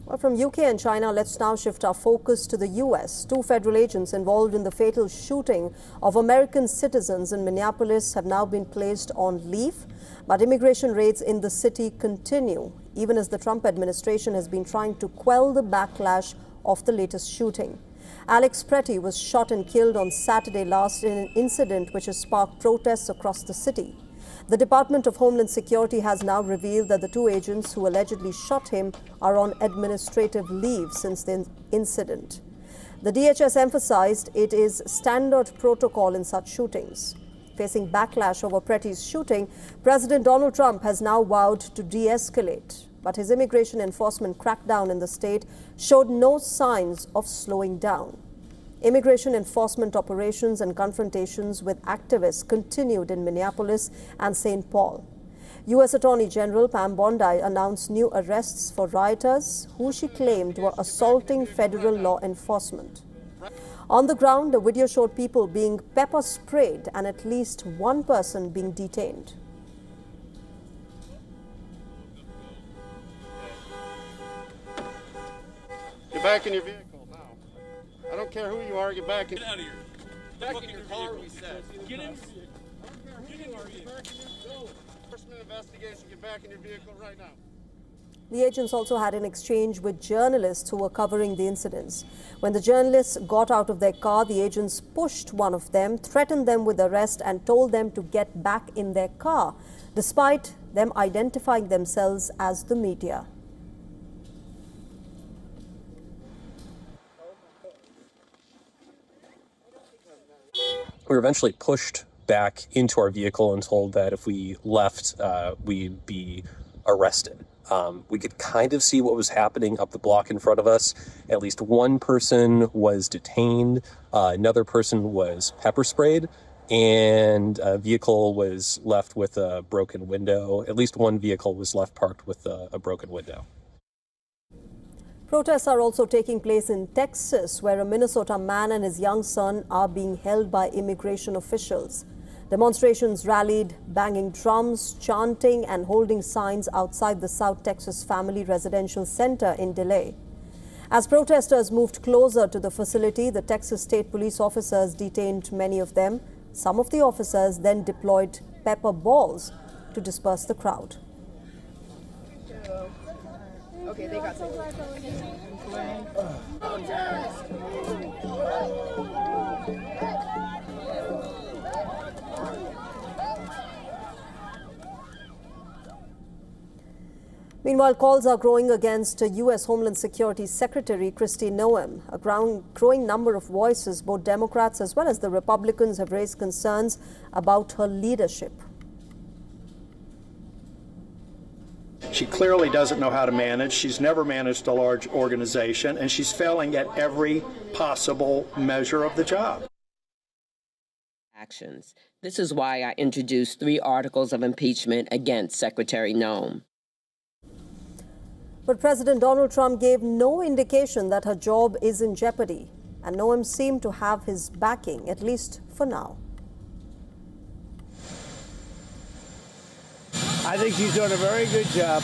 Well, from UK and China, let's now shift our focus to the US. Two federal agents involved in the fatal shooting of American citizens in Minneapolis have now been placed on leave, but immigration raids in the city continue, even as the Trump administration has been trying to quell the backlash of the latest shooting. Alex Pretti was shot and killed on Saturday last in an incident which has sparked protests across the city. The Department of Homeland Security has now revealed that the two agents who allegedly shot him are on administrative leave since the incident. The DHS emphasized it is standard protocol in such shootings. Facing backlash over Pretti's shooting, President Donald Trump has now vowed to de-escalate. But his immigration enforcement crackdown in the state showed no signs of slowing down. Immigration enforcement operations and confrontations with activists continued in Minneapolis and St. Paul. U.S. Attorney General Pam Bondi announced new arrests for rioters who she claimed were assaulting federal law enforcement. On the ground, a video showed people being pepper sprayed and at least one person being detained. Get back in your vehicle now. I don't care who you are, get back in. Get out of here. Back in your car, we said. Get in. I don't care who you are, get back in your vehicle. Enforcement investigation, get back in your vehicle right now. The agents also had an exchange with journalists who were covering the incidents. When the journalists got out of their car, the agents pushed one of them, threatened them with arrest and told them to get back in their car, despite them identifying themselves as the media. We were eventually pushed back into our vehicle and told that if we left, we'd be arrested. We could kind of see what was happening up the block in front of us. At least one person was detained, another person was pepper sprayed, and a vehicle was left with a broken window. At least one vehicle was left parked with a broken window. Protests are also taking place in Texas, where a Minnesota man and his young son are being held by immigration officials. Demonstrations rallied, banging drums, chanting and holding signs outside the South Texas Family Residential Center in Delay. As protesters moved closer to the facility, the Texas State Police officers detained many of them. Some of the officers then deployed pepper balls to disperse the crowd. Okay, they got some. Meanwhile, calls are growing against U.S. Homeland Security Secretary Kristi Noem. A growing number of voices, both Democrats as well as the Republicans, have raised concerns about her leadership. She clearly doesn't know how to manage. She's never managed a large organization, and she's failing at every possible measure of the job. Actions. This is why I introduced 3 articles of impeachment against Secretary Noem. But President Donald Trump gave no indication that her job is in jeopardy, and Noem seemed to have his backing, at least for now. I think she's doing a very good job.